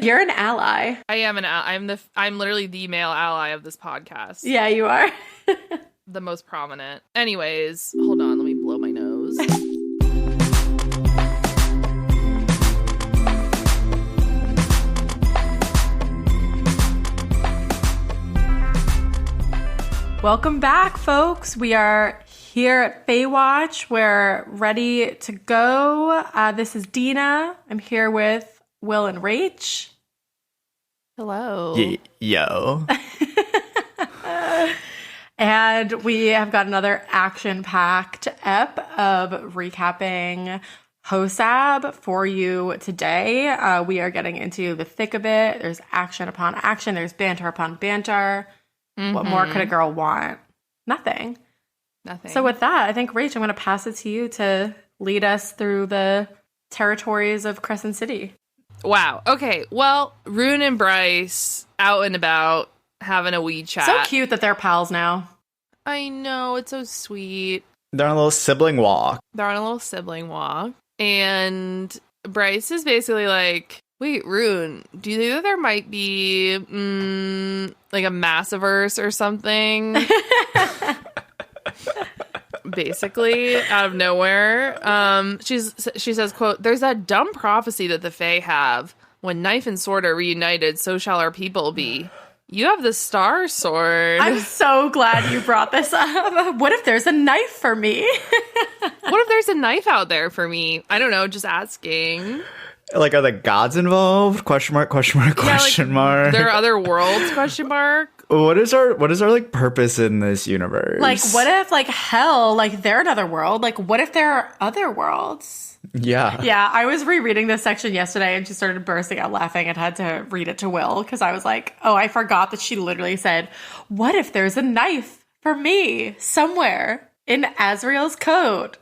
You're an ally. I am I'm literally the male ally of this podcast. Yeah, you are. The most prominent. Anyways, hold on, let me blow my nose. Welcome back, folks. We are here at Baywatch. We're ready to go. This is Dina. I'm here with Will and Rach. Hello. Yo. And we have got another action-packed ep of recapping HOSAB for you today. We are getting into the thick of it. There's action upon action. There's banter upon banter. Mm-hmm. What more could a girl want? Nothing. So with that, I think, Rach, I'm going to pass it to you to lead us through the territories of Crescent City. Wow. Okay. Well, Rune and Bryce out and about having a wee chat. So cute that they're pals now. I know. It's so sweet. They're on a little sibling walk. And Bryce is basically like, wait, Rune, do you think that there might be like a Massiverse or something? Basically, out of nowhere. She says, quote, "There's that dumb prophecy that the Fae have. When knife and sword are reunited, so shall our people be. You have the star sword." I'm so glad you brought this up. What if there's a knife for me? What if there's a knife out there for me? I don't know, just asking. Like, are the gods involved? Question mark, question mark, question mark. There are other worlds, question mark. What is our like purpose in this universe? Like, what if, like, hell, like, they're another world? Like, what if there are other worlds? Yeah. Yeah, I was rereading this section yesterday and she started bursting out laughing and had to read it to Will because I was like, oh, I forgot that she literally said, what if there's a knife for me somewhere in Azrael's code?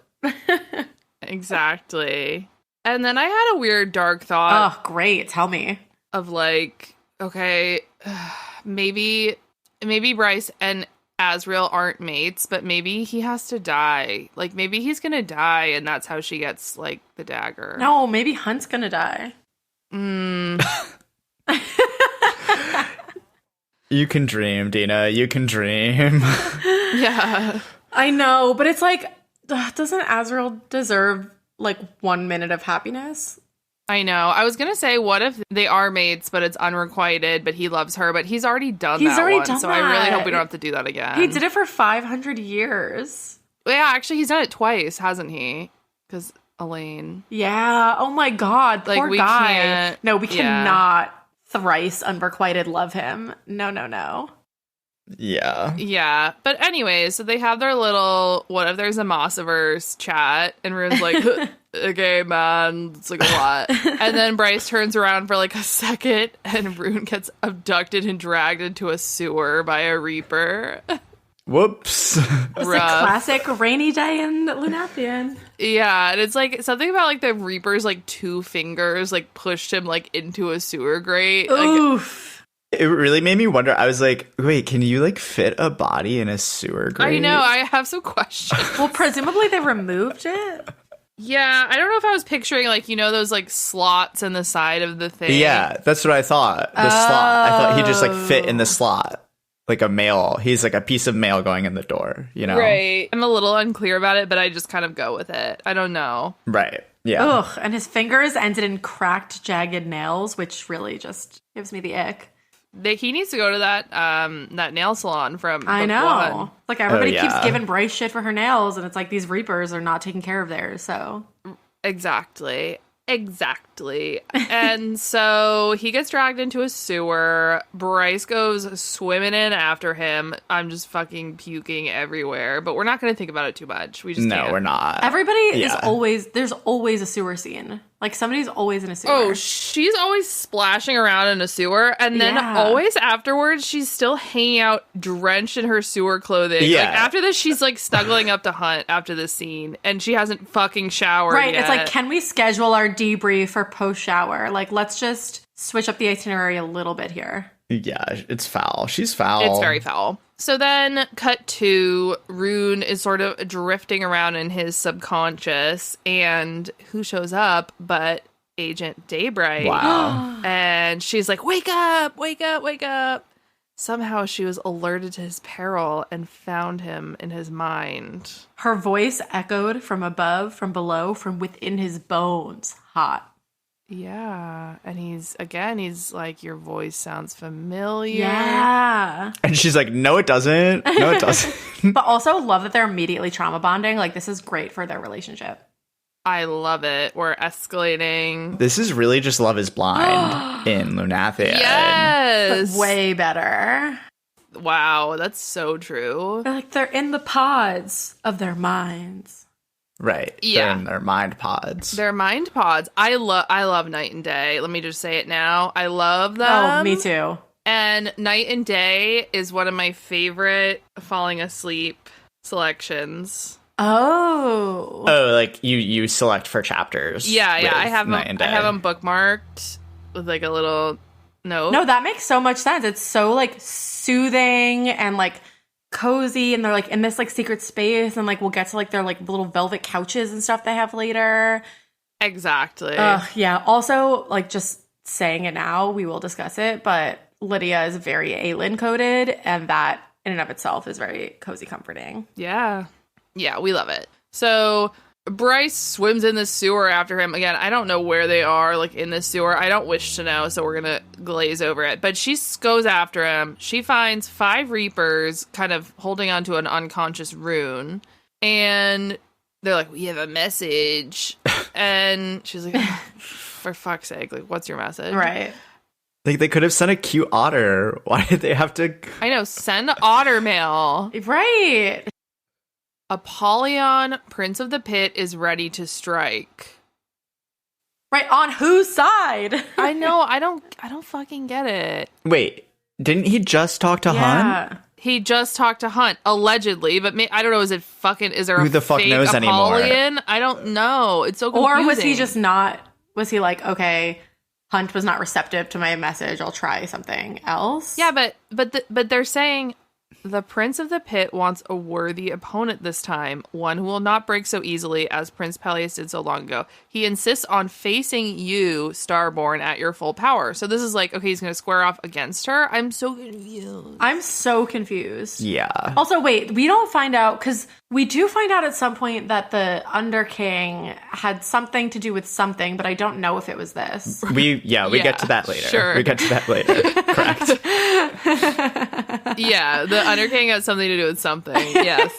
Exactly. And then I had a weird dark thought. Oh, great. Tell me. Of like, okay, maybe Bryce and Azrael aren't mates, but maybe he has to die. Like, maybe he's gonna die, and that's how she gets, like, the dagger. No, maybe Hunt's gonna die. You can dream, Dina. You can dream. Yeah. I know, but it's like, doesn't Azrael deserve, like, 1 minute of happiness? I know. I was going to say, what if they are mates, but it's unrequited, but he loves her, but he's already done that once, so I really hope we don't have to do that again. He did it for 500 years. Yeah, actually, he's done it twice, hasn't he? Because Elaine. Yeah. Oh, my God. Like, Poor we guy. can't. No, we cannot thrice unrequited love him. No. Yeah. Yeah. But anyways, so they have their little, what if there's a Massiverse chat, and Rune's like, okay, man, it's like a lot. And then Bryce turns around for like a second, and Rune gets abducted and dragged into a sewer by a Reaper. Whoops. It's a classic rainy day in Lunathian. Yeah, and it's like something about like the Reaper's like 2 fingers like pushed him like into a sewer grate. Oof. It really made me wonder. I was like, wait, can you like fit a body in a sewer grate? I know, I have some questions. Well, presumably they removed it. Yeah, I don't know if I was picturing like, you know, those like slots in the side of the thing. Yeah, that's what I thought. The slot. I thought he just like fit in the slot. Like a mail. He's like a piece of mail going in the door, you know? Right. I'm a little unclear about it, but I just kind of go with it. I don't know. Right. Yeah. Ugh, and his fingers ended in cracked, jagged nails, which really just gives me the ick. He needs to go to that nail salon from I know. One. Like, everybody keeps giving Bryce shit for her nails, and it's like these Reapers are not taking care of theirs, so. Exactly. And so he gets dragged into a sewer. Bryce goes swimming in after him. I'm just fucking puking everywhere, but we're not going to think about it too much. We just can't. We're not. Everybody is there's always a sewer scene. Like, somebody's always in a sewer. Oh, she's always splashing around in a sewer, and then always afterwards, she's still hanging out drenched in her sewer clothing. Yeah. Like, after this, she's, like, snuggling up to Hunt after this scene, and she hasn't fucking showered Right, yet. it's like, can we schedule our debrief for post-shower? Like, let's just switch up the itinerary a little bit here. Yeah, it's foul. She's foul. It's very foul. So then, cut to, Rune is sort of drifting around in his subconscious, and who shows up but Agent Daybright. Wow. And she's like, wake up, wake up, wake up. Somehow she was alerted to his peril and found him in his mind. Her voice echoed from above, from below, from within his bones. Hot. Yeah. And he's like, your voice sounds familiar. Yeah. And she's like, no, it doesn't. No, it doesn't. But also love that they're immediately trauma bonding. Like, this is great for their relationship. I love it. We're escalating. This is really just Love is Blind in Lunathia. Yes. But way better. Wow, that's so true. They're in the pods of their minds. Right. Yeah. They're in their mind pods. They're mind pods. I love Night and Day. Let me just say it now. I love them. Oh, me too. And Night and Day is one of my favorite falling asleep selections. Oh. Oh, like you select for chapters. Yeah. I with have Night and them. I Day. have them bookmarked with like a little note. No, that makes so much sense. It's so like soothing and like cozy, and they're like in this like secret space, and like we'll get to like their like little velvet couches and stuff they have later. Exactly. Yeah. Also, like just saying it now, we will discuss it, but Lydia is very Aelin coded, and that in and of itself is very cozy, comforting. Yeah. Yeah, we love it. So Bryce swims in the sewer after him. Again, I don't know where they are, like in the sewer. I don't wish to know, so we're going to glaze over it. But she goes after him. She finds 5 Reapers kind of holding onto an unconscious rune. And they're like, we have a message. And she's like, oh, for fuck's sake, like, what's your message? Right. Like, they could have sent a cute otter. Why did they have to? I know, send otter mail. Right. Apollyon, Prince of the Pit, is ready to strike. Right, on whose side? I know, I don't fucking get it. Wait, didn't he just talk to Hun? He just talked to Hunt, allegedly, but I don't know, is there Who a the fuck fake knows anymore? Apollyon? I don't know. It's so confusing. Or was he just not, was he like, okay, Hunt was not receptive to my message, I'll try something else? Yeah, but they're saying the Prince of the Pit wants a worthy opponent this time, one who will not break so easily as Prince Peleus did so long ago. He insists on facing you, Starborn, at your full power. So this is like, okay, he's going to square off against her? I'm so confused. Yeah. Also, wait, we don't find out, because we do find out at some point that the Underking had something to do with something, but I don't know if it was this. We get to that later. Sure. We get to that later. Correct. Yeah, the Underking has something to do with something. Yes.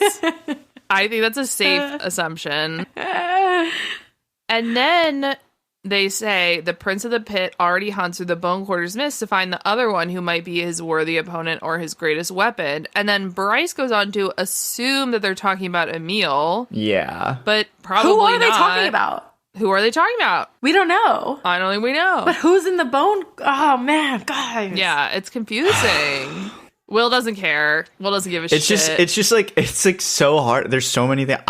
I think that's a safe assumption. And then they say the Prince of the Pit already hunts through the Bone Quarters Mist to find the other one who might be his worthy opponent or his greatest weapon. And then Bryce goes on to assume that they're talking about Emil. Yeah. But probably Who are they not. talking about? Who are they talking about? We don't know. I don't think we know. But who's in the bone? Oh, man, guys. Yeah, it's confusing. Will doesn't care. Will doesn't give a shit. It's like so hard. There's so many things.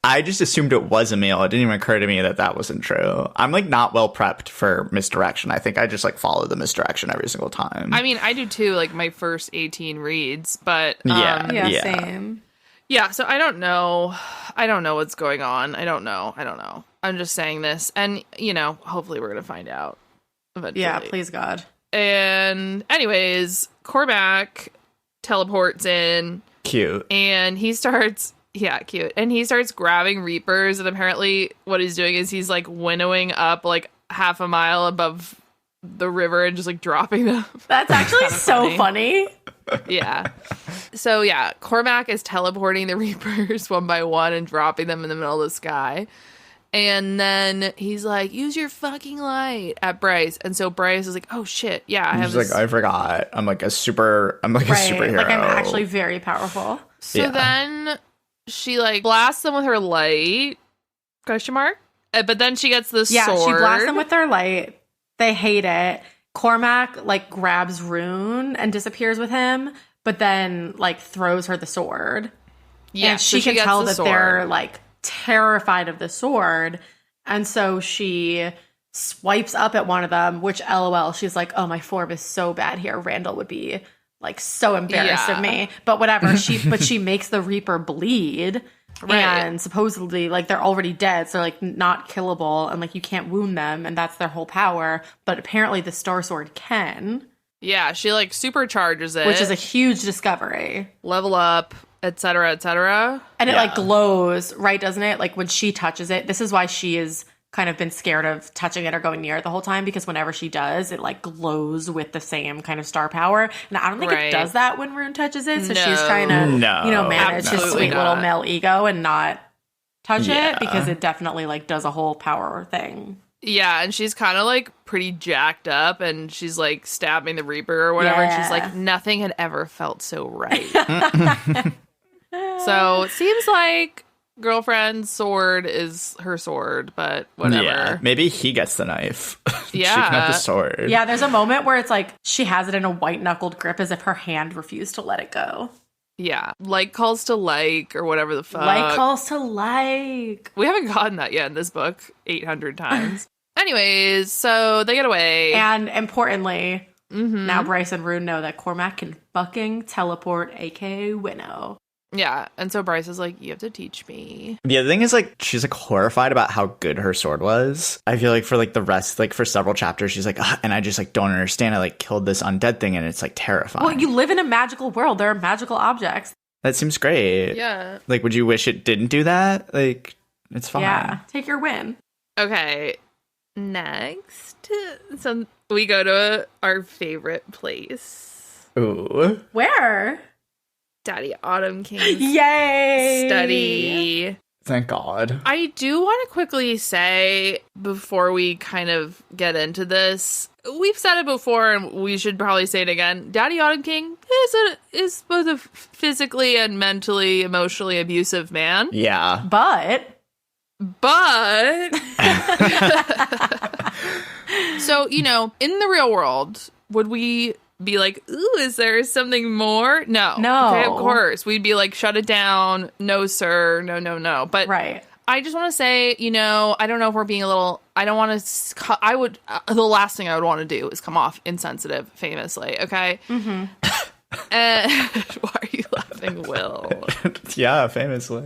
I just assumed it was Emil. It didn't even occur to me that wasn't true. I'm like not well prepped for misdirection. I think I just like follow the misdirection every single time. I mean, I do too, like my first 18 reads, but Yeah, same. Yeah, so I don't know. I don't know what's going on. I don't know. I'm just saying this, and hopefully we're gonna find out eventually. Yeah, please God. And anyways, Cormac teleports in. Cute. And he starts cute. And he starts grabbing Reapers, and apparently what he's doing is he's like winnowing up like half a mile above the river and just like dropping them. That's actually so funny. Yeah. So yeah, Cormac is teleporting the Reapers one by one and dropping them in the middle of the sky. And then he's like, use your fucking light at Bryce. And so Bryce is like, oh shit, yeah, I have this. Like, I forgot. I'm like a superhero. Like, I'm actually very powerful. So then she like blasts them with her light, ? But then she gets the sword. Yeah, she blasts them with her light. They hate it. Cormac like grabs Rune and disappears with him, but then like throws her the sword. Yeah, and she can tell that they're like terrified of the sword, and so she swipes up at one of them, which LOL, she's like, oh, my form is so bad here. Randall would be like so embarrassed of me, but whatever. She makes the Reaper bleed, Right. And supposedly, like, they're already dead, so, like, not killable, and, like, you can't wound them, and that's their whole power. But apparently the Star Sword can. Yeah, she, like, supercharges it. Which is a huge discovery. Level up, etc., etc. And it, like, glows, right, doesn't it? Like, when she touches it, this is why she has kind of been scared of touching it or going near it the whole time, because whenever she does, it, like, glows with the same kind of star power. And I don't think it does that when Rune touches it, so she's trying to, manage his sweet little male ego and not touch it, because it definitely, like, does a whole power thing. Yeah, and she's kind of, like, pretty jacked up, and she's, like, stabbing the Reaper or whatever, and she's like, nothing had ever felt so right. So it seems like girlfriend's sword is her sword, but whatever. Yeah, maybe he gets the knife. Yeah. She can have the sword. Yeah, there's a moment where it's like she has it in a white-knuckled grip as if her hand refused to let it go. Yeah, like calls to like, or whatever the fuck. Like calls to like. We haven't gotten that yet in this book 800 times. Anyways, so they get away. And importantly, now Bryce and Rune know that Cormac can fucking teleport, aka Winnow. Yeah, and so Bryce is like, you have to teach me. The other thing is, like, she's, like, horrified about how good her sword was. I feel like for, like, the rest, like, for several chapters, she's like, and I just, like, don't understand. I, like, killed this undead thing, and it's, like, terrifying. Well, you live in a magical world. There are magical objects. That seems great. Yeah. Like, would you wish it didn't do that? Like, it's fine. Yeah, take your win. Okay, next. So we go to our favorite place. Ooh. Where? Daddy Autumn King's Yay! study. Thank God. I do want to quickly say, before we kind of get into this, we've said it before and we should probably say it again. Daddy Autumn King is both a physically and mentally, emotionally abusive man. Yeah. But so, you know, in the real world, would we be like, ooh, is there something more? No. Okay, of course. We'd be like, shut it down. No, sir. No. But right. I just want to say, you know, I don't know if we're being a little, I don't want to, the last thing I would want to do is come off insensitive, famously, okay? Mm-hmm. Why are you laughing, Will? Yeah, famously.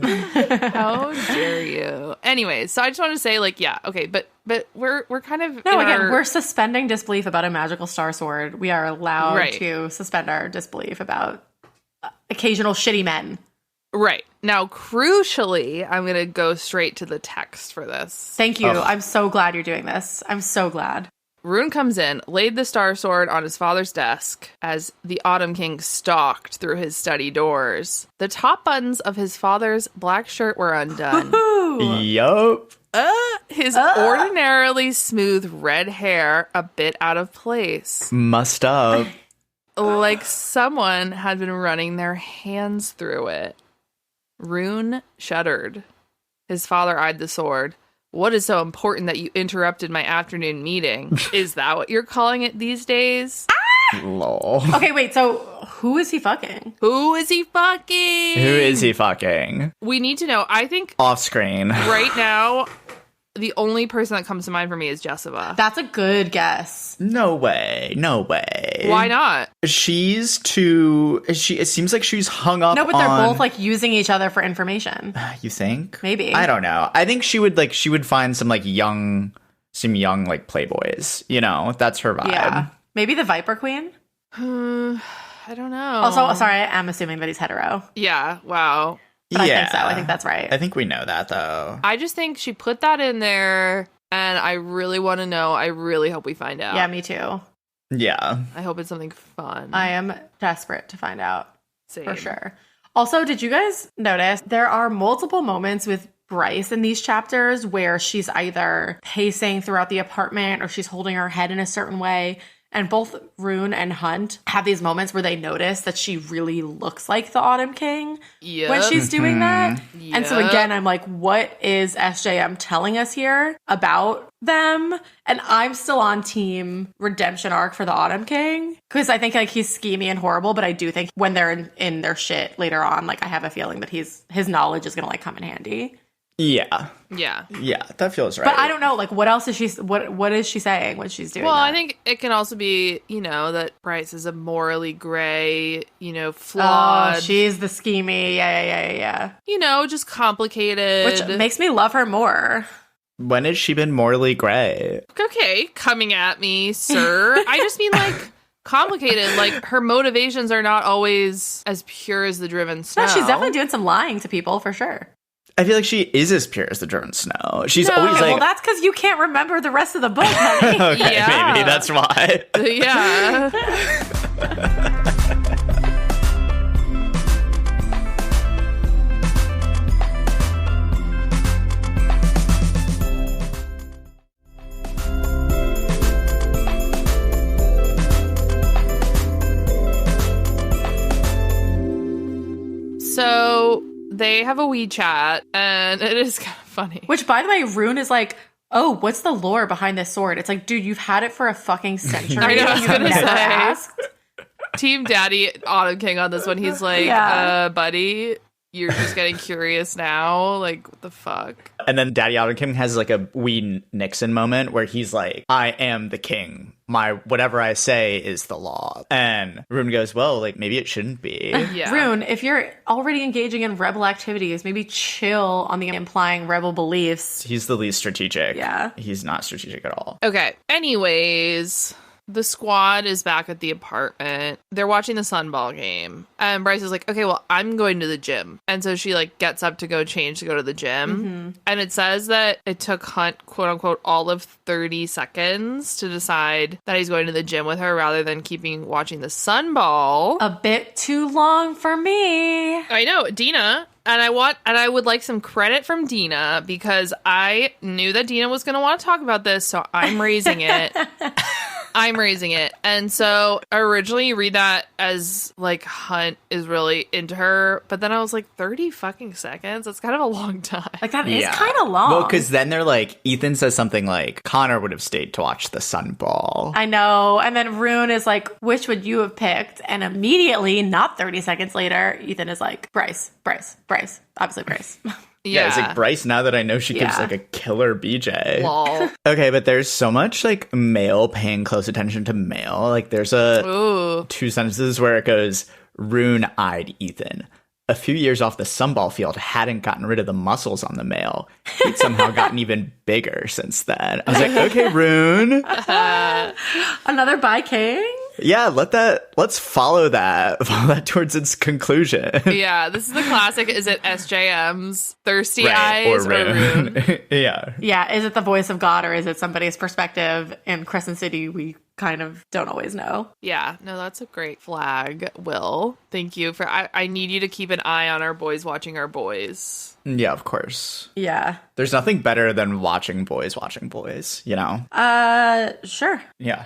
How dare you? Anyways, so I just want to say, like, yeah, okay, but we're kind of we're suspending disbelief about a magical star sword. We are allowed to suspend our disbelief about occasional shitty men. Right. Now, crucially, I'm going to go straight to the text for this. Thank you. I'm so glad you're doing this. I'm so glad. Rune comes in, laid the star sword on his father's desk as the Autumn King stalked through his study doors. The top buttons of his father's black shirt were undone. Yup. His ordinarily smooth red hair a bit out of place. Mussed up. Like someone had been running their hands through it. Rune shuddered. His father eyed the sword. What is so important that you interrupted my afternoon meeting? Is that what you're calling it these days? Lol. Okay, wait, so who is he fucking? Who is he fucking? Who is he fucking? We need to know. I think Off screen. right now, the only person that comes to mind for me is Jessica. That's a good guess. No way. Why not? It seems like she's hung up on... No, but they're both, like, using each other for information. You think? Maybe. I don't know. I think she would find some young like playboys. You know, that's her vibe. Yeah. Maybe the Viper Queen? I don't know. Also, sorry, I am assuming that he's hetero. Yeah, wow. But I think so. I think that's right. I think we know that, though. I just think she put that in there, and I really want to know. I really hope we find out. Yeah, me too. Yeah. I hope it's something fun. I am desperate to find out. Same. For sure. Also, did you guys notice there are multiple moments with Bryce in these chapters where she's either pacing throughout the apartment or she's holding her head in a certain way? And both Rune and Hunt have these moments where they notice that she really looks like the Autumn King when she's doing that. Yep. And so again, I'm like, what is SJM telling us here about them? And I'm still on team redemption arc for the Autumn King because I think like he's schemy and horrible, but I do think when they're in their shit later on, like I have a feeling that his knowledge is going to like come in handy. Yeah. Yeah. Yeah, that feels right. But I don't know, like, what else is she, what is she saying when she's doing Well, that? I think it can also be, that Bryce is a morally gray, flawed. Oh, she's the schemy. Yeah. Just complicated. Which makes me love her more. When has she been morally gray? Okay, coming at me, sir. I just mean, like, complicated. Like, her motivations are not always as pure as the driven snow. No, she's definitely doing some lying to people, for sure. I feel like she is as pure as the driven snow. She's always Okay, like, well, that's because you can't remember the rest of the book, honey. okay, Yeah. maybe that's why. Yeah. So they have a wee chat, and it is kind of funny. Which, by the way, Rune is like, oh, what's the lore behind this sword? It's like, dude, you've had it for a fucking century. I know, I was You've gonna never say. asked. Team Daddy Autumn King on this one. He's like, Yeah. buddy, you're just getting curious now. Like, what the fuck? And then Daddy Autumn King has like a wee Nixon moment where he's like, I am the king. Whatever I say is the law. And Rune goes, well, like, maybe it shouldn't be. Yeah. Rune, if you're already engaging in rebel activities, maybe chill on the implying rebel beliefs. He's the least strategic. Yeah. He's not strategic at all. Okay. Anyways, the squad is back at the apartment. They're watching the Sunball game. And Bryce is like, okay, well, I'm going to the gym. And so she like gets up to go change to go to the gym. And it says that it took Hunt, quote unquote, all of 30 seconds to decide that he's going to the gym with her rather than watching the Sunball. A bit too long for me. I know, Dina. And I would like some credit from Dina because I knew that Dina was going to want to talk about this, so I'm raising it. And so originally you read that as like Hunt is really into her, but then I was like 30 fucking seconds. That's kind of a long time. Like, that is kind of long. Well, because then they're like, Ethan says something like, Connor would have stayed to watch the Sunball. I know. And then Rune is like, which would you have picked? And immediately, not 30 seconds later, Ethan is like, Bryce. Obviously Bryce. Yeah, it's like Bryce, now that I know she gives Yeah. like a killer BJ. Lol. Okay, but there's so much like male paying close attention to male. Like there's Ooh. 2 sentences where it goes, Rune eyed Ethan. A few years off the Sunball field hadn't gotten rid of the muscles on the male. He'd somehow gotten even bigger since then. I was like, okay, Rune. Another bi king? Yeah, let's follow that towards its conclusion. Yeah, this is the classic. Is it SJM's thirsty Right, eyes or Rune. Yeah. Yeah, is it the voice of God or is it somebody's perspective? In Crescent City, we kind of don't always know. Yeah, no, that's a great flag, Will. Thank you for. I need you to keep an eye on our boys watching our boys. Yeah, of course. Yeah. There's nothing better than watching boys, you know? Sure. Yeah.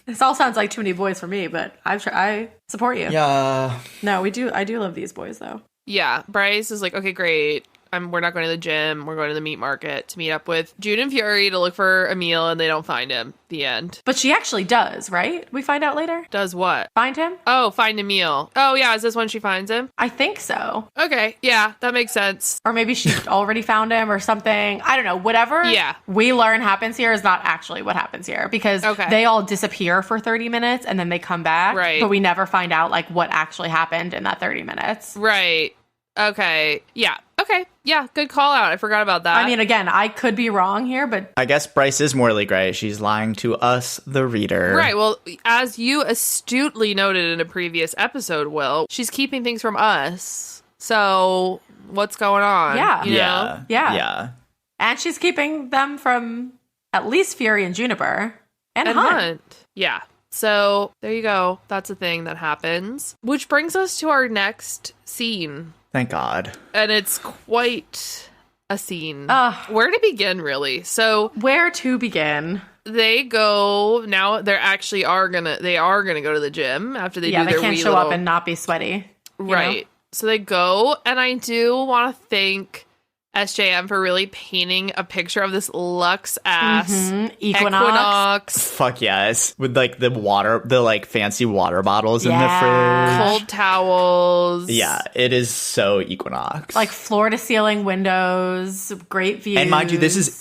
This all sounds like too many boys for me, but I support you. Yeah. No, I do love these boys though. Yeah, Bryce is like, okay, great. We're not going to the gym. We're going to the meat market to meet up with June and Fury to look for a meal, and they don't find him. The end. But she actually does, right? We find out later. Does what? Find him? Oh, find a meal. Oh, yeah. Is this when she finds him? I think so. Okay. Yeah, that makes sense. Or maybe she already found him or something. I don't know. Whatever Yeah. we learn happens here is not actually what happens here because Okay. they all disappear for 30 minutes and then they come back. Right. But we never find out like what actually happened in that 30 minutes. Right. Okay. Yeah. Okay. Yeah. Good call out. I forgot about that. I mean, again, I could be wrong here, but I guess Bryce is morally gray. She's lying to us, the reader. right. Well, as you astutely noted in a previous episode, Will, she's keeping things from us. So what's going on? Yeah. You know? Yeah. Yeah. Yeah. and she's keeping them from at least Fury and Juniper and Hunt. Yeah. So there you go. That's a thing that happens. Which brings us to our next scene. Thank God. And it's quite a scene. Ugh. Where to begin, really? So Where to begin? they go now. They are gonna go to the gym after they Yeah, do they their can't wee show little, up and not be sweaty. you know? right. So they go, and I do want to thank SJM for really painting a picture of this luxe ass Equinox. Fuck yes. With like the like fancy water bottles in the Yeah. fridge. cold towels. Yeah, it is so Equinox. Like floor to ceiling windows, great views. and mind you, this is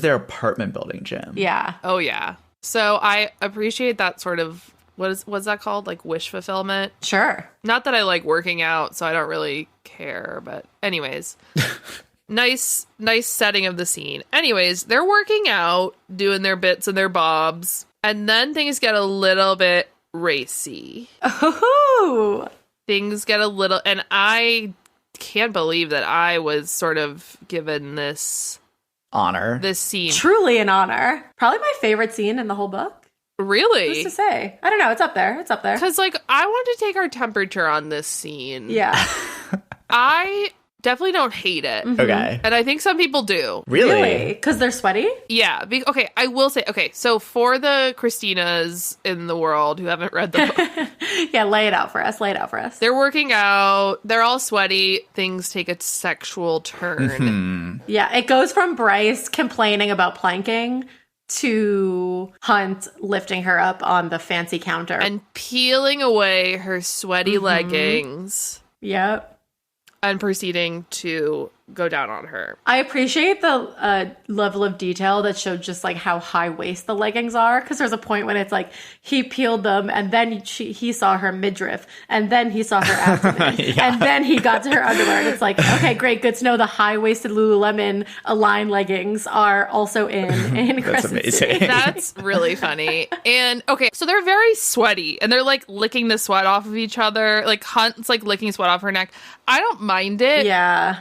their apartment building, Jim. Yeah. Oh yeah. So I appreciate that sort of what's that called? Like wish fulfillment. Sure. Not that I like working out, so I don't really care, but anyways. Nice setting of the scene. Anyways, they're working out, doing their bits and their bobs, and then things get a little bit racy. Oh. Things get a little, and I can't believe that I was sort of given this scene. Truly an honor. Probably my favorite scene in the whole book. Really? Who's to say? I don't know. It's up there. It's up there. Because, like, I want to take our temperature on this scene. Yeah. I definitely don't hate it. Okay. And I think some people do. Really? Because they're sweaty? Yeah. Okay, I will say, okay, so for the Christinas in the world who haven't read the book, Yeah, lay it out for us. Lay it out for us. they're working out, they're all sweaty, things take a sexual turn. Yeah, it goes from Bryce complaining about planking to Hunt lifting her up on the fancy counter. And peeling away her sweaty leggings Yep. and proceeding to go down on her. I appreciate the level of detail that showed just like how high waist the leggings are, because there's a point when it's like he peeled them and then he saw her midriff and then he saw her abdomen and then he got to her underwear, and it's like, okay, great, good to know the high-waisted Lululemon Align leggings are also in That's Crescent amazing. City. That's really funny. And okay, so they're very sweaty and they're like licking the sweat off of each other. Like Hunt's like licking sweat off her neck. I don't mind it. Yeah.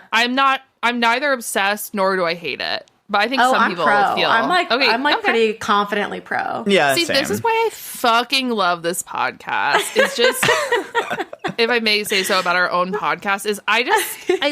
I'm neither obsessed nor do I hate it. But I think some I'm people pro. feel. I'm pretty confidently pro. Yeah, See, same. this is why I fucking love this podcast. It's just, if I may say so about our own podcast, is I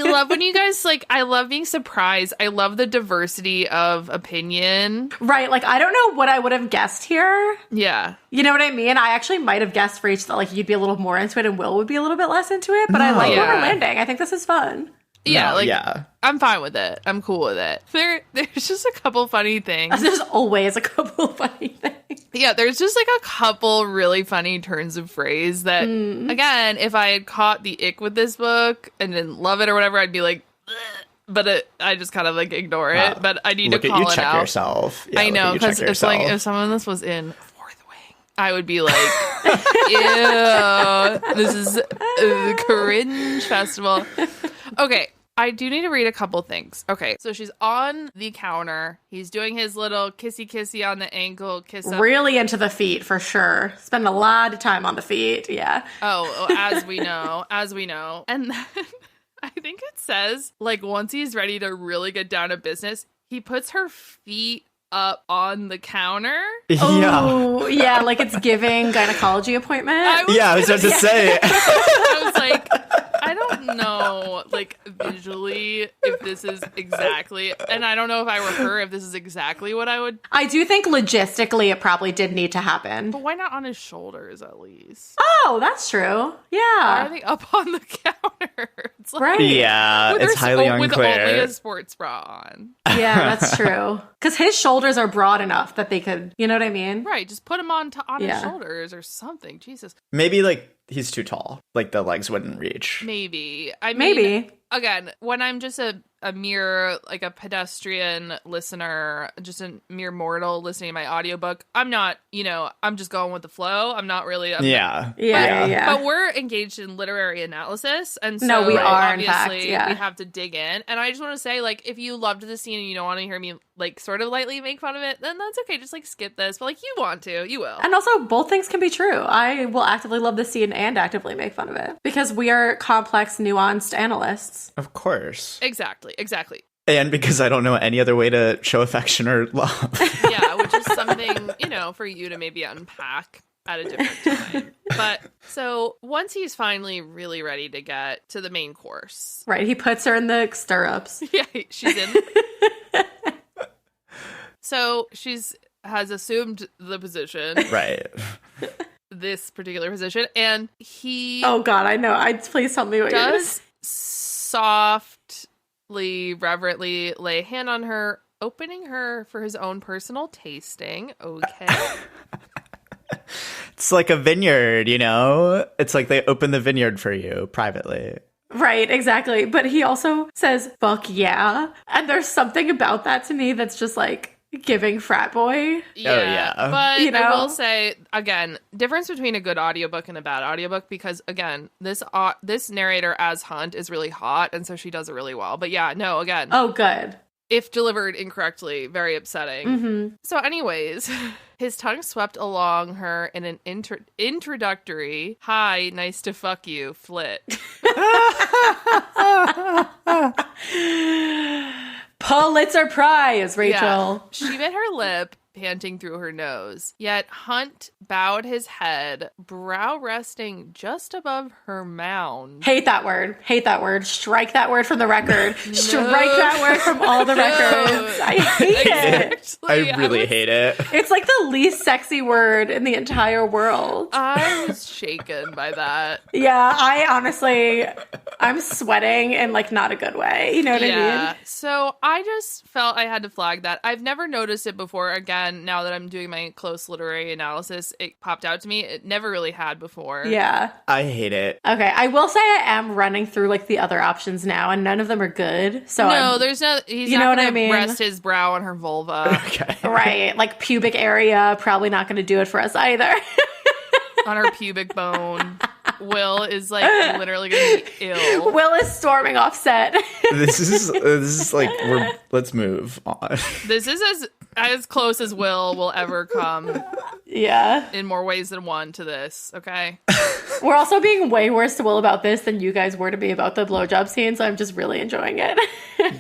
love when you guys I love being surprised. I love the diversity of opinion. Right, like I don't know what I would have guessed here. Yeah. You know what I mean? I actually might have guessed for each that like you'd be a little more into it and Will would be a little bit less into it, but I like where we're landing. I think this is fun. Yeah, I'm fine with it. I'm cool with it. There's just a couple funny things. There's always a couple of funny things. Yeah, there's just like a couple really funny turns of phrase that, again, if I had caught the ick with this book and didn't love it or whatever, I'd be like, "Ugh," but I just kind of like ignore it. But I need to call it check out. Yourself. Yeah, I know, because it's like if some of this was in Fourth Wing, I would be like, ew, this is a cringe festival. Okay. I do need to read a couple things. Okay, so she's on the counter. He's doing his little kissy on the ankle, kiss up. Really into the feet for sure. Spend a lot of time on the feet. Yeah. Oh, as we know. And then I think it says, like, once he's ready to really get down to business, he puts her feet up on the counter. Yeah. Oh, yeah, like it's giving gynecology appointment. I was about to say. I was like, I don't know, like, visually, if this is exactly, and I don't know if I were her, if this is exactly what I would. I do think logistically it probably did need to happen. But why not on his shoulders, at least? Oh, that's true. Why are Yeah. they up on the counter? It's like, Right. Yeah, it's highly unclear. With only a sports bra on. Yeah, that's true. Because his shoulders are broad enough that they could, you know what I mean? Right, just put him on his Yeah. shoulders or something. Jesus. Maybe like he's too tall. Like the legs wouldn't reach. Maybe. I mean, Maybe. again, when I'm just a mere, like a pedestrian listener, just a mere mortal listening to my audiobook, I'm not, I'm just going with the flow. I'm not really. Yeah. But we're engaged in literary analysis. And so No, we are, in obviously, fact, yeah. we have to dig in. And I just want to say, like, if you loved the scene and you don't want to hear me, like, sort of lightly make fun of it, then that's okay. Just, like, skip this. But, like, you want to, you will. And also, both things can be true. I will actively love the scene and actively make fun of it. Because we are complex, nuanced analysts. Of course. Exactly. And because I don't know any other way to show affection or love. Yeah, which is something, for you to maybe unpack at a different time. But so once he's finally really ready to get to the main course. Right, he puts her in the stirrups. Yeah, she's in. So has assumed the position. Right. This particular position. And he Oh God, I know. Please tell me what you're does soft gently, reverently lay a hand on her, opening her for his own personal tasting. Okay. It's like a vineyard, you know? It's like they open the vineyard for you privately. Right, exactly. But he also says, fuck yeah. And there's something about that to me that's just like giving frat boy. Yeah. yeah. But You know? I will say, again, difference between a good audiobook and a bad audiobook, because, again, this narrator as Hunt is really hot, and so she does it really well. But yeah, no, again. Oh, good. If delivered incorrectly, very upsetting. Mm-hmm. So anyways, his tongue swept along her in an introductory, hi, nice to fuck you, flit. Pulitzer Prize, Rachel. Yeah. She bit her lip, panting through her nose. Yet Hunt bowed his head, brow resting just above her mound. Hate that word. Hate that word. Strike that word from the record. Strike that word from all the records. I hate it. Exactly. I really hate it. It's like the least sexy word in the entire world. I was shaken by that. Yeah, I'm sweating in like not a good way. You know what I mean? So I just felt I had to flag that. I've never noticed it before. Again, now that I'm doing my close literary analysis, it popped out to me. It never really had before. Yeah. I hate it. Okay, I will say I am running through like the other options now, and none of them are good. So there's no. He's You not know what gonna I mean? rest his brow on her vulva, Okay. right, like pubic area, probably not going to do it for us either. on her pubic bone. Will is like literally gonna be ill. Will is storming off set. This is like let's move on. This is as close as Will ever come Yeah. in more ways than one to this. Okay. We're also being way worse to Will about this than you guys were to me about the blowjob scene, so I'm just really enjoying it.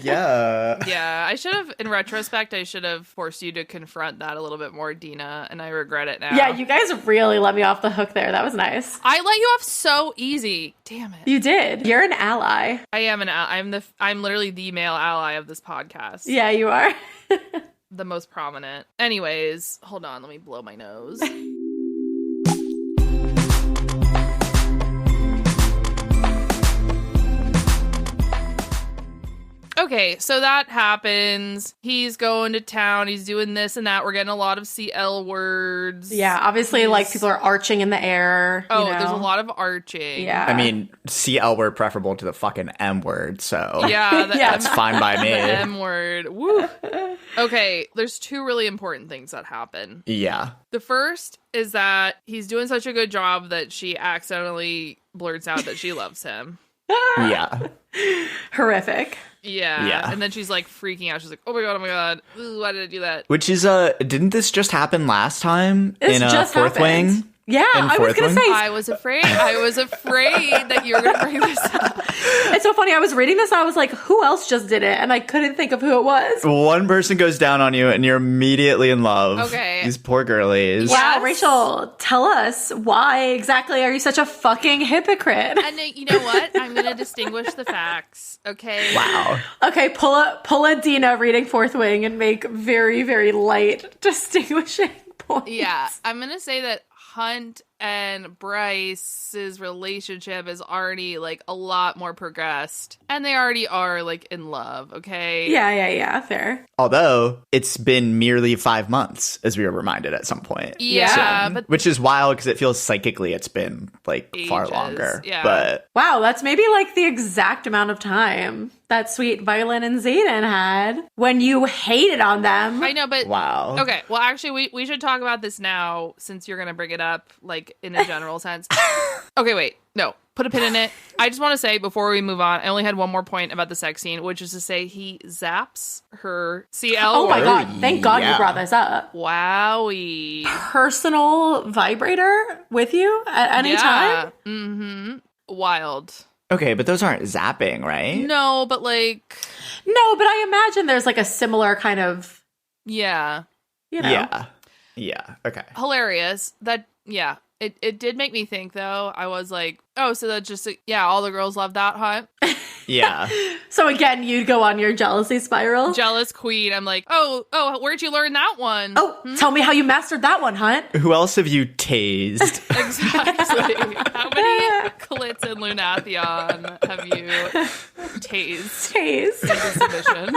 Yeah. Yeah, I should have, in retrospect, I should have forced you to confront that a little bit more, Dina, and I regret it now. Yeah, you guys really let me off the hook there. That was nice. I let you off so easy. Damn it. You did. You're an ally. I am I'm literally the male ally of this podcast. Yeah, you are. The most prominent. Anyways, hold on, let me blow my nose. Okay, so that happens. He's going to town. He's doing this and that. We're getting a lot of CL words. Yeah, obviously, like, people are arching in the air. Oh, you know? there's a lot of arching. Yeah. I mean, CL word preferable to the fucking M word, so Yeah, that's fine by me. The M word. Woo. Okay, there's two really important things that happen. Yeah. The first is that he's doing such a good job that she accidentally blurts out that she loves him. Yeah. Horrific. Yeah. And then she's like freaking out. She's like, oh my God. Ooh, why did I do that? Which is didn't this just happen last time This in just Fourth happened. Wing? Yeah, In I was Fourth going to Wing? say. I was afraid that you were going to bring this up. It's so funny. I was reading this. I was like, who else just did it? And I couldn't think of who it was. One person goes down on you and you're immediately in love. Okay. These poor girlies. Wow, Yes. Rachel, tell us why exactly are you such a fucking hypocrite? And you know what? I'm going to distinguish the facts. Okay. Wow. Okay, pull a Dina reading Fourth Wing and make very, very light distinguishing points. Yeah. I'm going to say that Hunt and Bryce's relationship is already like a lot more progressed, and they already are like in love. Okay. Yeah, fair. Although it's been merely 5 months, as we were reminded at some point. Yeah, So- but which is wild because it feels psychically it's been like far Ages, longer. yeah. But Wow, that's maybe like the exact amount of time that sweet Violin and Zayden had when you hated on them. I know, but wow. okay. Well, actually, we should talk about this now since you're gonna bring it up, like in a general sense. Okay, wait, no, put a pin in it. I just want to say before we move on, I only had one more point about the sex scene, which is to say he zaps her CL. Oh my word. god, thank God you Yeah. brought this up. Wowie. Personal vibrator with you at any time? Mm-hmm. Wild. Okay, but those aren't zapping, right? No, but like, No, but I imagine there's like a similar kind of, yeah, you know. Yeah. Yeah. Okay. hilarious. That, yeah. It did make me think, though. I was like, oh, so that's just, yeah, all the girls love that, huh? Yeah. So again, you'd go on your jealousy spiral. Jealous queen. I'm like, oh, where'd you learn that one? Oh, tell me how you mastered that one, Hunt. Who else have you tased? Exactly. How many clits in Lunathion have you tased Taste. into submission.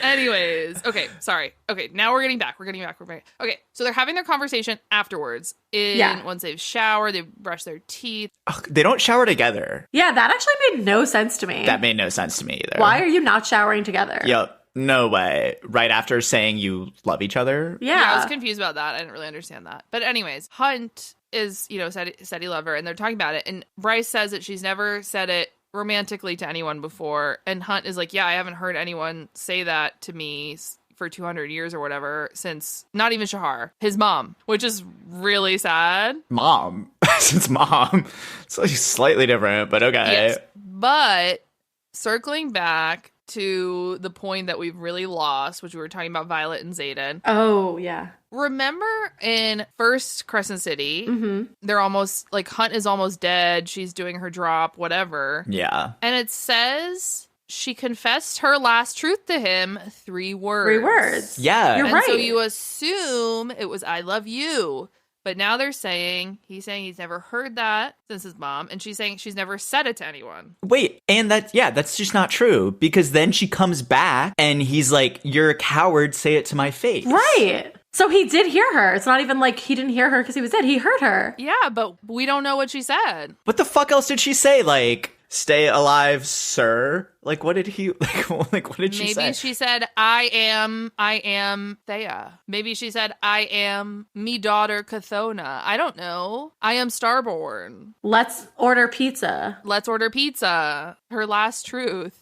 Anyways, okay, sorry. Okay, now we're getting back. Okay, so they're having their conversation afterwards. Once they've showered, they brush their teeth. Ugh, they don't shower together. Yeah, that actually made no sense to me. That made no sense to me either. Why are you not showering together? Yep. No way. Right after saying you love each other? Yeah. I was confused about that. I didn't really understand that. But anyways, Hunt is, said he loved her, and they're talking about it. And Bryce says that she's never said it romantically to anyone before. And Hunt is like, yeah, I haven't heard anyone say that to me for 200 years or whatever since not even Shahar, his mom, which is really sad. Mom. Since mom. It's like slightly different, but okay. Yes. But circling back to the point that we've really lost, which we were talking about Violet and Xaden. Oh, yeah. Remember in first Crescent City, Mm-hmm. they're almost like Hunt is almost dead. She's doing her drop, whatever. Yeah. And it says she confessed her last truth to him 3 words. 3 words. Yeah. You're And right. so you assume it was I love you. But now he's saying he's never heard that since his mom, and she's saying she's never said it to anyone. Wait, and that's just not true, because then she comes back and he's like, you're a coward, say it to my face. Right. So he did hear her. It's not even like he didn't hear her because he was dead. He heard her. Yeah, but we don't know what she said. What the fuck else did she say? Like, stay alive, sir? Like, what did he, like what did she say? Maybe she said, I am Thea. Maybe she said, I am me daughter Cathona. I don't know. I am Starborn. Let's order pizza. Let's order pizza. Her last truth.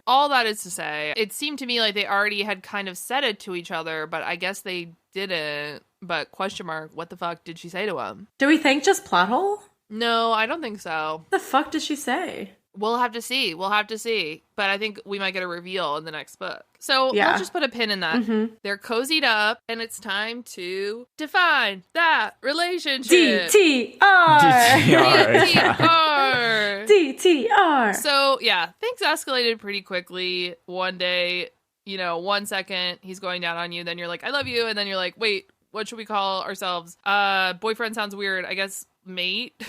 All that is to say, it seemed to me like they already had kind of said it to each other, but I guess they didn't. But question mark, what the fuck did she say to him? Do we think just plot hole? No, I don't think so. What the fuck did she say? We'll have to see. But I think we might get a reveal in the next book. So Yeah. we'll just put a pin in that. Mm-hmm. They're cozied up, and it's time to define that relationship. DTR. DTR. DTR. So, yeah, things escalated pretty quickly. One day, 1 second, he's going down on you. Then you're like, I love you. And then you're like, wait, what should we call ourselves? Boyfriend sounds weird. I guess mate.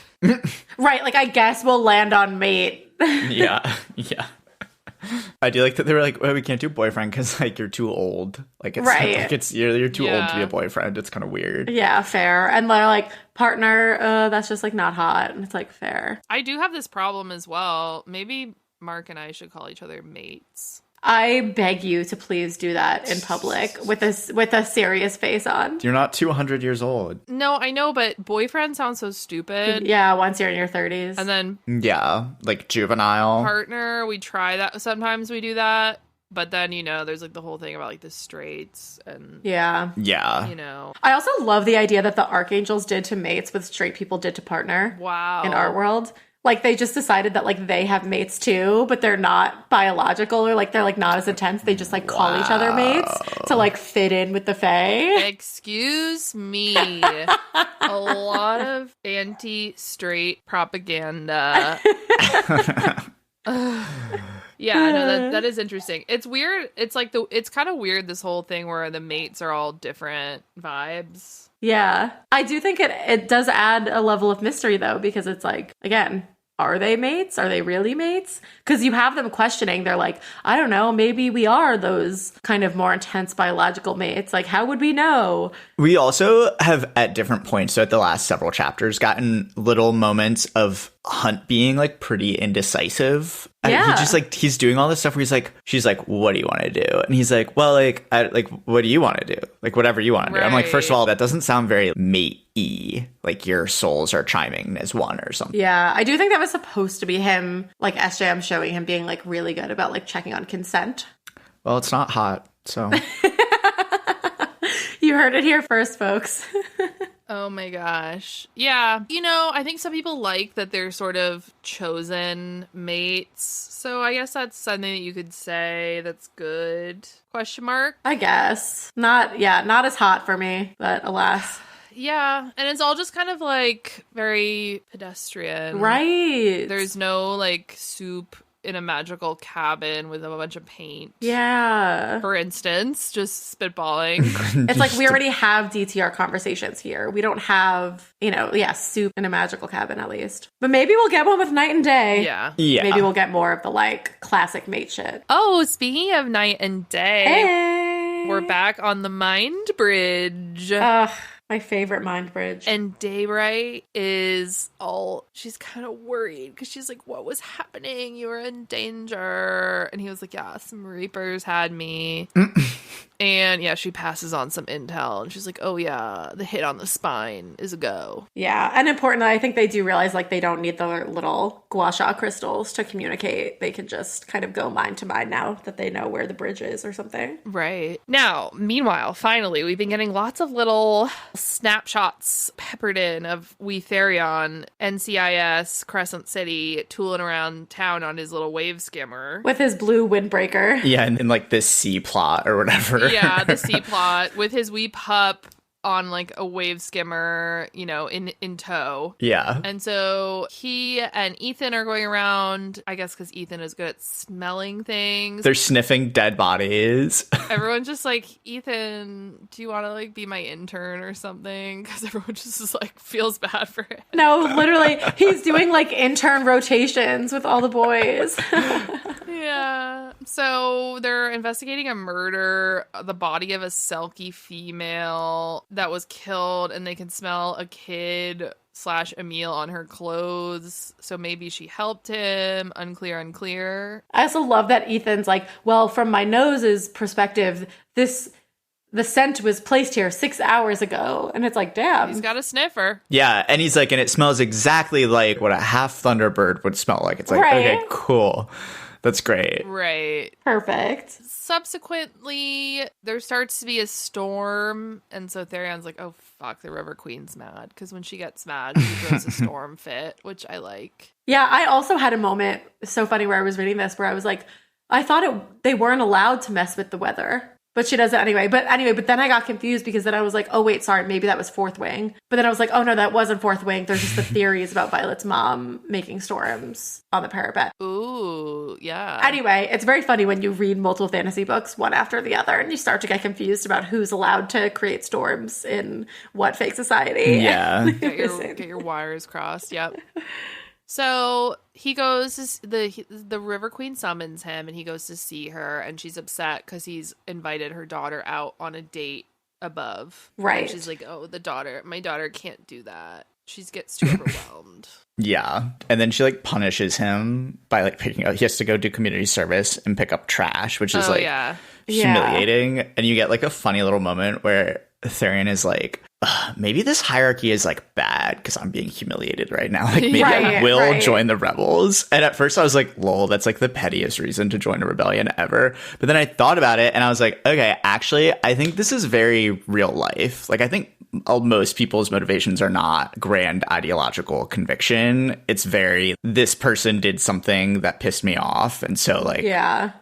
Right, like I guess we'll land on mate. Yeah. I do like that they were like, well, we can't do boyfriend because like you're too old. Like it's Right. like it's you're too old to be Yeah. a boyfriend. It's kind of weird. Yeah, fair. And they're like, partner, that's just like not hot. And it's like fair. I do have this problem as well. Maybe Mark and I should call each other mates. I beg you to please do that in public with a serious face on. You're not 200 years old. No, I know, but boyfriend sounds so stupid. Yeah, once you're in your 30s. And then Yeah, like juvenile. partner, we try that. Sometimes we do that. But then, there's like the whole thing about like the straights and, Yeah. Yeah. I also love the idea that the archangels did to mates what straight people did to partner wow. in our world. Like they just decided that like they have mates too, but they're not biological or like they're like not as intense. They just like call each other mates to like fit in with the fae. Excuse me. A lot of anti-straight propaganda. Yeah, no, that is interesting. It's weird. It's like it's kind of weird, this whole thing where the mates are all different vibes. Yeah. I do think it does add a level of mystery though, because it's like, again, are they mates? Are they really mates? Because you have them questioning. They're like, I don't know, maybe we are those kind of more intense biological mates. Like, how would we know? We also have at different points, so at the last several chapters, gotten little moments of Hunt being like pretty indecisive. Yeah. He just like, he's doing all this stuff where he's like, she's like, what do you want to do? And he's like, well, like, what do you want to do? Like, whatever you want to do. I'm like, first of all, that doesn't sound very mate-y. Like your souls are chiming as one or something. Yeah, I do think that was supposed to be him, like SJM showing him being like really good about like checking on consent. Well, it's not hot, so. You heard it here first, folks. Oh my gosh. Yeah. I think some people like that they're sort of chosen mates. So I guess that's something that you could say that's good. Question mark? I guess. Not as hot for me, but alas. Yeah. And it's all just kind of like very pedestrian. Right. There's no like soup in a magical cabin with a bunch of paint. Yeah. For instance, just spitballing. It's like we already have DTR conversations here. We don't have, soup in a magical cabin at least. But maybe we'll get one with Night and Day. Yeah. Maybe we'll get more of the like classic mate shit. Oh, speaking of Night and Day, Hey! we're back on the Mind Bridge. Ugh. My favorite mind bridge. And Daybright she's kind of worried because she's like, what was happening? You were in danger. And he was like, yeah, some Reapers had me. And yeah, she passes on some intel and she's like, oh yeah, the hit on the spine is a go. Yeah. And important, I think they do realize like they don't need the little gua sha crystals to communicate. They can just kind of go mind to mind now that they know where the bridge is or something. Right. Now, meanwhile, finally, we've been getting lots of little snapshots peppered in of Therion, NCIS, Crescent City, tooling around town on his little wave skimmer. With his blue windbreaker. Yeah, and like this C plot or whatever. Yeah, the C plot with his wee pup on like a wave skimmer, in tow. Yeah. And so he and Ethan are going around, I guess because Ethan is good at smelling things. They're sniffing dead bodies. Everyone's just like, Ethan, do you want to like be my intern or something? Because everyone just is like feels bad for him. No, literally, he's doing like intern rotations with all the boys. Yeah. So they're investigating a murder, the body of a Selkie female that was killed, and they can smell a kid / Emil on her clothes. So maybe she helped him. Unclear. I also love that Ethan's like, well, from my nose's perspective, the scent was placed here 6 hours ago. And it's like, damn. He's got a sniffer. Yeah, and he's like, and it smells exactly like what a half Thunderbird would smell like. It's like, right. Okay, cool. That's great. Right. Perfect. Subsequently, there starts to be a storm, and so Therion's like, oh fuck, the River Queen's mad, because when she gets mad, she throws a storm fit, which I like. Yeah, I also had a moment, so funny, where I was reading this, where I was like, I thought they weren't allowed to mess with the weather. But she does it anyway. But then I got confused because then I was like, oh, wait, sorry, maybe that was Fourth Wing. But then I was like, oh, no, that wasn't Fourth Wing. There's just the theories about Violet's mom making storms on the parapet. Ooh, yeah. Anyway, it's very funny when you read multiple fantasy books, one after the other, and you start to get confused about who's allowed to create storms in what fake society. Yeah. Get your wires crossed. Yep. So he goes, the River Queen summons him, and he goes to see her, and she's upset because he's invited her daughter out on a date above. Right. And she's like, oh, my daughter can't do that. She gets too overwhelmed. Yeah. And then she like punishes him by like picking up, he has to go do community service and pick up trash, which is humiliating. And you get like a funny little moment where Therion is like, maybe this hierarchy is like bad because I'm being humiliated right now. Like maybe I will join the rebels. And at first I was like, lol, that's like the pettiest reason to join a rebellion ever. But then I thought about it and I was like, okay, actually, I think this is very real life. Like I think most people's motivations are not grand ideological conviction. It's very, this person did something that pissed me off. And so like,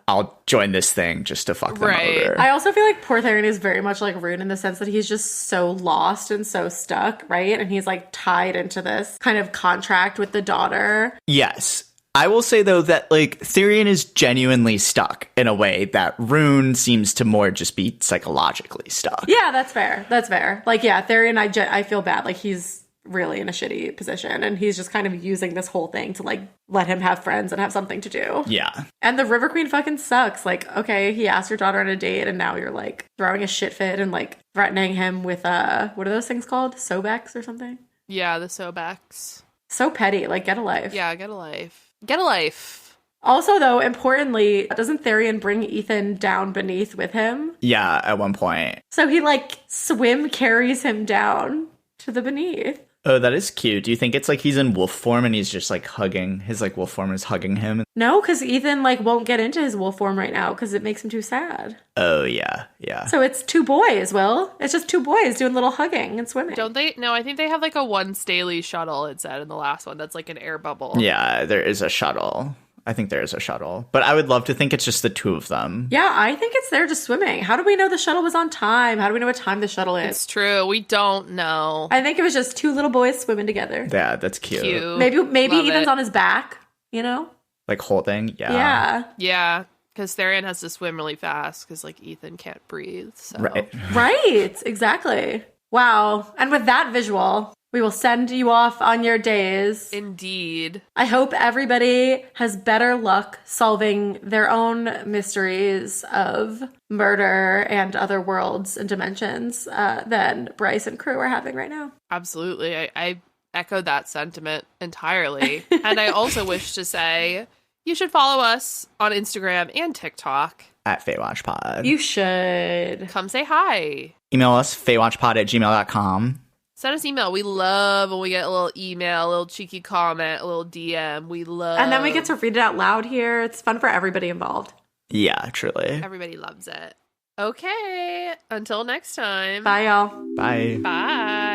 I'll join this thing just to fuck them over. I also feel like poor Therion is very much like Rune in the sense that he's just so lost and so stuck, right? And he's like tied into this kind of contract with the daughter. Yes. I will say, though, that, like, Therion is genuinely stuck in a way that Rune seems to more just be psychologically stuck. Yeah, that's fair. That's fair. Like, yeah, Therion, I feel bad. Like, he's really in a shitty position, and he's just kind of using this whole thing to, like, let him have friends and have something to do. Yeah. And the River Queen fucking sucks. Like, okay, he asked your daughter on a date, and now you're, like, throwing a shit fit and, like, threatening him with, what are those things called? Sobex or something? Yeah, the Sobex. So petty. Like, get a life. Yeah, get a life. Get a life. Also, though, importantly, doesn't Therion bring Ethan down beneath with him? Yeah, at one point. So he, like, swim carries him down to the beneath. Oh, that is cute. Do you think it's like he's in wolf form and he's just like hugging, his like wolf form is hugging him? No, because Ethan like won't get into his wolf form right now because it makes him too sad. Oh, yeah, yeah. So it's two boys, Will. It's just two boys doing little hugging and swimming. Don't they? No, I think they have like a one Staley shuttle, it said in the last one. That's like an air bubble. Yeah, there is a shuttle. I think there is a shuttle. But I would love to think it's just the two of them. Yeah, I think it's there just swimming. How do we know the shuttle was on time? How do we know what time the shuttle is? It's true. We don't know. I think it was just two little boys swimming together. Yeah, that's cute. Maybe Ethan's on his back, you know? like holding. Yeah. Yeah. Yeah, because Therian has to swim really fast because like Ethan can't breathe. So. Right. Right. Exactly. Wow. And with that visual, we will send you off on your days. Indeed. I hope everybody has better luck solving their own mysteries of murder and other worlds and dimensions than Bryce and crew are having right now. Absolutely. I echo that sentiment entirely. And I also wish to say you should follow us on Instagram and TikTok. At FaywatchPod. You should. Come say hi. Email us, faywatchpod@gmail.com. Send us email. We love when we get a little email, a little cheeky comment, a little DM. We love. And then we get to read it out loud here. It's fun for everybody involved. Yeah, truly. Everybody loves it. Okay. Until next time. Bye, y'all. Bye. Bye.